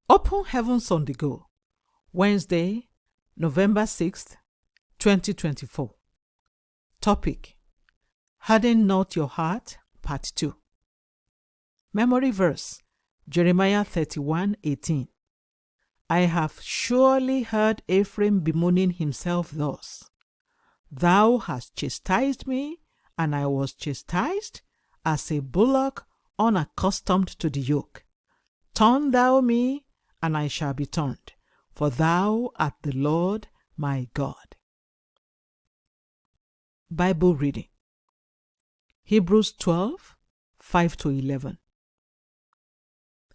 Open Heavens on the Go, Wednesday, November 6th, 2024. Topic: Harden not your heart, Part 2. Memory verse: Jeremiah 31:18. I have surely heard Ephraim bemoaning himself thus: Thou hast chastised me, and I was chastised, as a bullock unaccustomed to the yoke. Turn thou me, and I shall be turned, for thou art the Lord my God. Bible reading: Hebrews 12:5-11.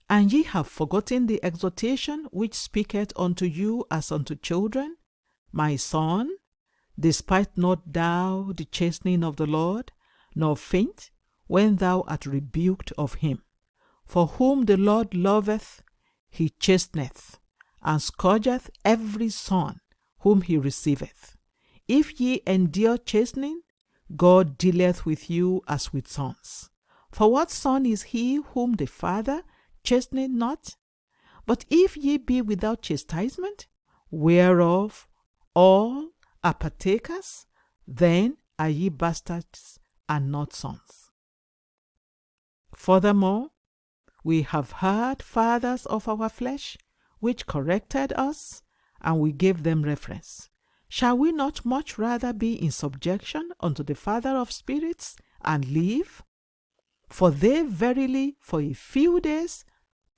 And ye have forgotten the exhortation which speaketh unto you as unto children, My son, despise not thou the chastening of the Lord, nor faint when thou art rebuked of him. For whom the Lord loveth, he chasteneth, and scourgeth every son whom he receiveth. If ye endure chastening, God dealeth with you as with sons. For what son is he whom the Father chasteneth not? But if ye be without chastisement, whereof all are partakers, then are ye bastards and not sons. Furthermore, we have heard fathers of our flesh, which corrected us, and we gave them reference. Shall we not much rather be in subjection unto the Father of spirits, and live? For they verily for a few days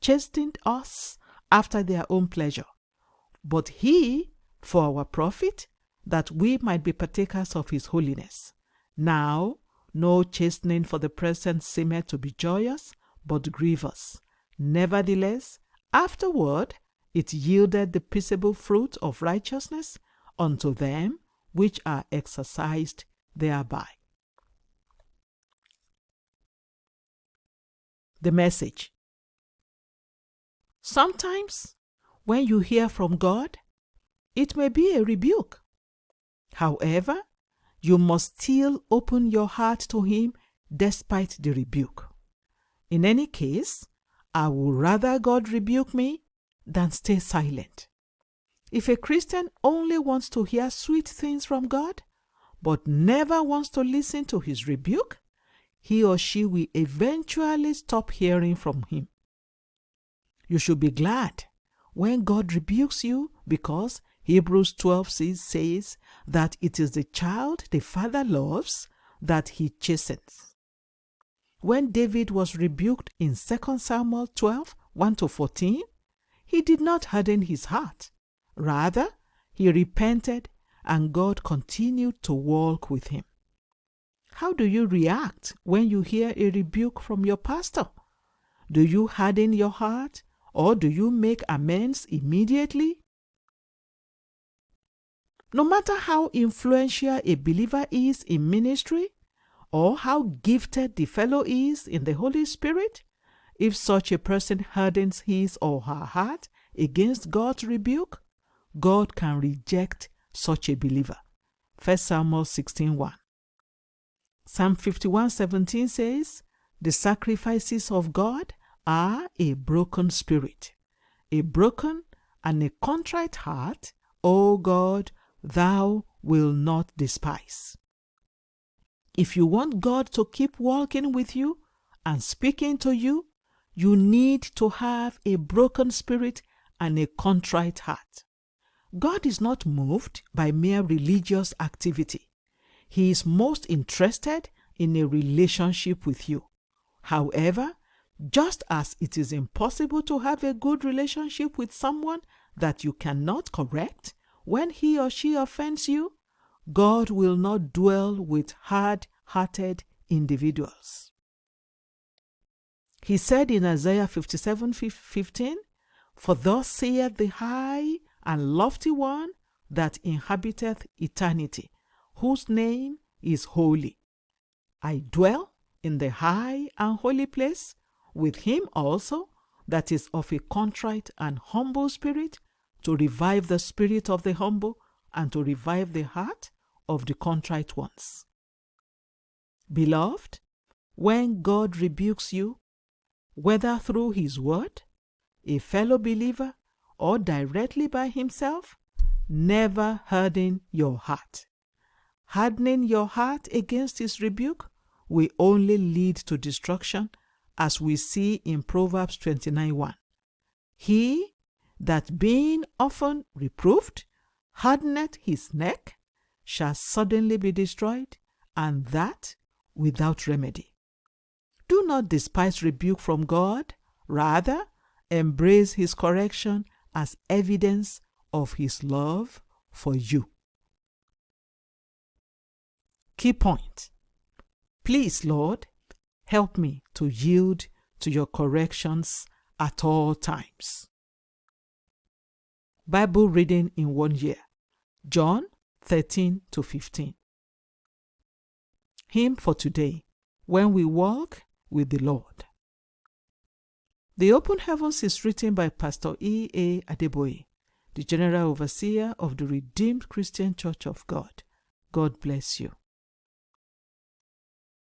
chastened us after their own pleasure, but he for our profit, that we might be partakers of his holiness. Now no chastening for the present seemeth to be joyous, but grievous. Nevertheless, afterward it yielded the peaceable fruit of righteousness unto them which are exercised thereby. The message: sometimes when you hear from God, it may be a rebuke. However, you must still open your heart to him despite the rebuke. In any case, I would rather God rebuke me than stay silent. If a Christian only wants to hear sweet things from God, but never wants to listen to his rebuke, he or she will eventually stop hearing from him. You should be glad when God rebukes you, because Hebrews 12:6 says that it is the child the Father loves that he chastens. When David was rebuked in 2 Samuel 12:1-14, he did not harden his heart. Rather, he repented, and God continued to walk with him. How do you react when you hear a rebuke from your pastor? Do you harden your heart, or do you make amends immediately? No matter how influential a believer is in ministry, or how gifted the fellow is in the Holy Spirit, if such a person hardens his or her heart against God's rebuke, God can reject such a believer. 1 Samuel 16:1. Psalm 51:17 says, The sacrifices of God are a broken spirit. A broken and a contrite heart, O God, thou wilt not despise. If you want God to keep walking with you and speaking to you, you need to have a broken spirit and a contrite heart. God is not moved by mere religious activity. He is most interested in a relationship with you. However, just as it is impossible to have a good relationship with someone that you cannot correct when he or she offends you, God will not dwell with hard-hearted individuals. He said in Isaiah 57:15, For thus saith the high and lofty one that inhabiteth eternity, whose name is holy. I dwell in the high and holy place with him also that is of a contrite and humble spirit, to revive the spirit of the humble and to revive the heart of the contrite ones. Beloved, when God rebukes you, whether through his word, a fellow believer, or directly by himself, never harden your heart. Hardening your heart against his rebuke will only lead to destruction, as we see in Proverbs 29:1. He that being often reproved hardeneth his neck shall suddenly be destroyed, and that without remedy. Do not despise rebuke from God. Rather, embrace his correction as evidence of his love for you. Key point: please, Lord, help me to yield to your corrections at all times. Bible reading in 1 year: John 13-15. Hymn for today: When We Walk with the Lord. The Open Heavens is written by Pastor E.A. Adeboye, the General Overseer of the Redeemed Christian Church of God. God bless you.